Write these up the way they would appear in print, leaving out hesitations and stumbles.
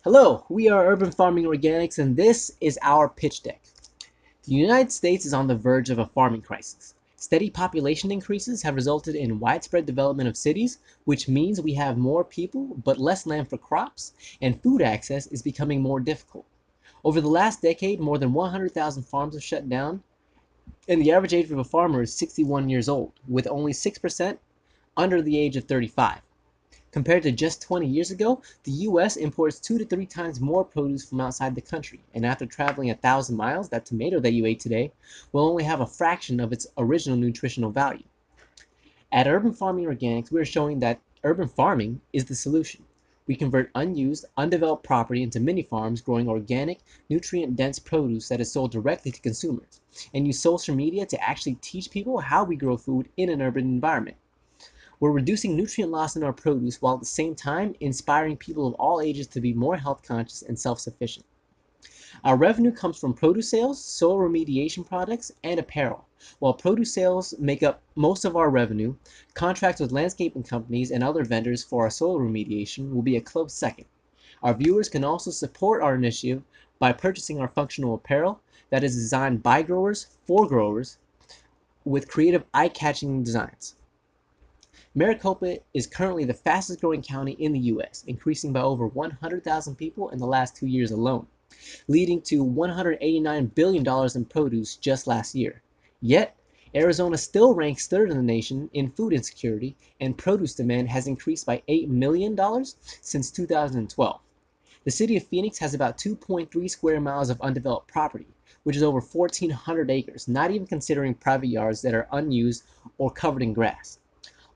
Hello, we are Urban Farming Organics, and this is our pitch deck. The United States is on the verge of a farming crisis. Steady population increases have resulted in widespread development of cities, which means we have more people but less land for crops, and food access is becoming more difficult. Over the last decade, more than 100,000 farms have shut down, and the average age of a farmer is 61 years old, with only 6% under the age of 35. Compared to just 20 years ago, the US imports 2 to 3 times more produce from outside the country, and after traveling 1,000 miles, that tomato that you ate today will only have a fraction of its original nutritional value. At Urban Farming Organics, we are showing that urban farming is the solution. We convert unused, undeveloped property into mini farms growing organic, nutrient-dense produce that is sold directly to consumers, and use social media to actually teach people how we grow food in an urban environment. We're reducing nutrient loss in our produce while at the same time inspiring people of all ages to be more health conscious and self-sufficient. Our revenue comes from produce sales, soil remediation products, and apparel. While produce sales make up most of our revenue, contracts with landscaping companies and other vendors for our soil remediation will be a close second. Our viewers can also support our initiative by purchasing our functional apparel that is designed by growers for growers with creative eye-catching designs. Maricopa is currently the fastest growing county in the US, increasing by over 100,000 people in the last 2 years alone, leading to $189 billion in produce just last year. Yet, Arizona still ranks third in the nation in food insecurity, and produce demand has increased by $8 million since 2012. The city of Phoenix has about 2.3 square miles of undeveloped property, which is over 1,400 acres, not even considering private yards that are unused or covered in grass.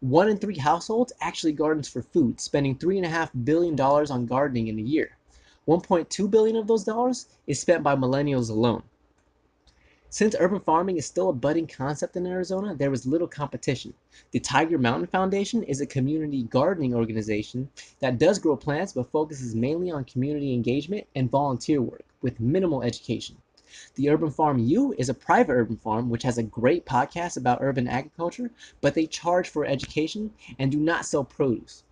1 in 3 households actually gardens for food, spending $3.5 billion on gardening in a year. 1.2 billion of those dollars is spent by millennials alone. Since urban farming is still a budding concept in Arizona, there is little competition. The Tiger Mountain Foundation is a community gardening organization that does grow plants but focuses mainly on community engagement and volunteer work with minimal education. The Urban Farm U is a private urban farm which has a great podcast about urban agriculture, but they charge for education and do not sell produce.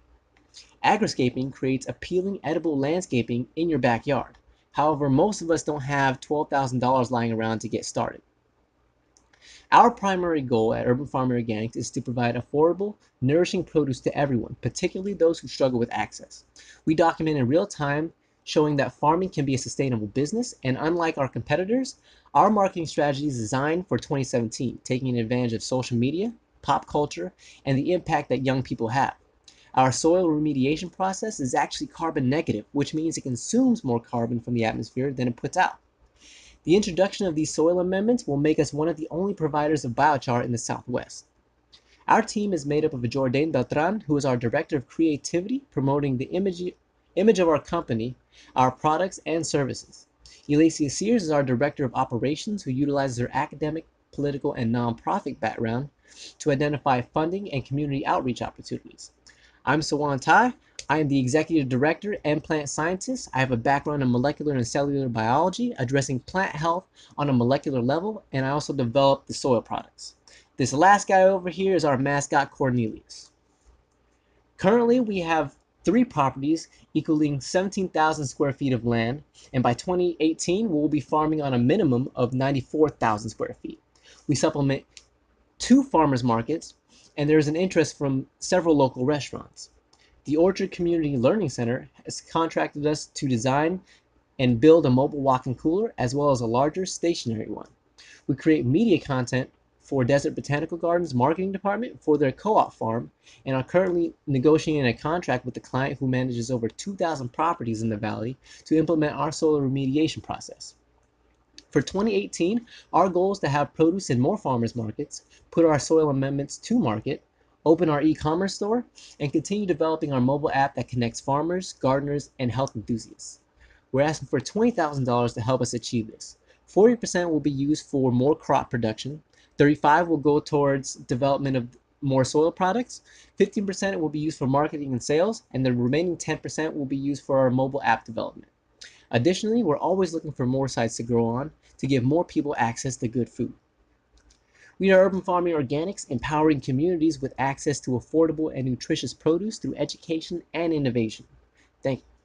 Agriscaping creates appealing edible landscaping in your backyard. However, most of us don't have $12,000 lying around to get started. Our primary goal at Urban Farm Organics is to provide affordable, nourishing produce to everyone, particularly those who struggle with access. We document in real time, showing that farming can be a sustainable business, and unlike our competitors, our marketing strategy is designed for 2017, taking advantage of social media, pop culture, and the impact that young people have. Our soil remediation process is actually carbon negative, which means it consumes more carbon from the atmosphere than it puts out. The introduction of these soil amendments will make us one of the only providers of biochar in the Southwest. Our team is made up of Jordan Beltran, who is our Director of Creativity, promoting the image of our company, our products, and services. Elacia Sears is our Director of Operations, who utilizes her academic, political, and nonprofit background to identify funding and community outreach opportunities. I'm Sawan Tai. I am the Executive Director and Plant Scientist. I have a background in molecular and cellular biology, addressing plant health on a molecular level, and I also develop the soil products. This last guy over here is our mascot, Cornelius. Currently, we have 3 properties equaling 17,000 square feet of land, and by 2018, we will be farming on a minimum of 94,000 square feet. We supplement 2 farmers markets, and there is an interest from several local restaurants. The Orchard Community Learning Center has contracted us to design and build a mobile walk-in cooler as well as a larger stationary one. We create media content for Desert Botanical Gardens marketing department for their co-op farm, and are currently negotiating a contract with the client who manages over 2,000 properties in the valley to implement our soil remediation process. For 2018, our goal is to have produce in more farmers markets, put our soil amendments to market, open our e-commerce store, and continue developing our mobile app that connects farmers, gardeners, and health enthusiasts. We're asking for $20,000 to help us achieve this. 40% will be used for more crop production, 35% will go towards development of more soil products, 15% will be used for marketing and sales, and the remaining 10% will be used for our mobile app development. Additionally, we're always looking for more sites to grow on to give more people access to good food. We are Urban Farming Organics, empowering communities with access to affordable and nutritious produce through education and innovation. Thank you.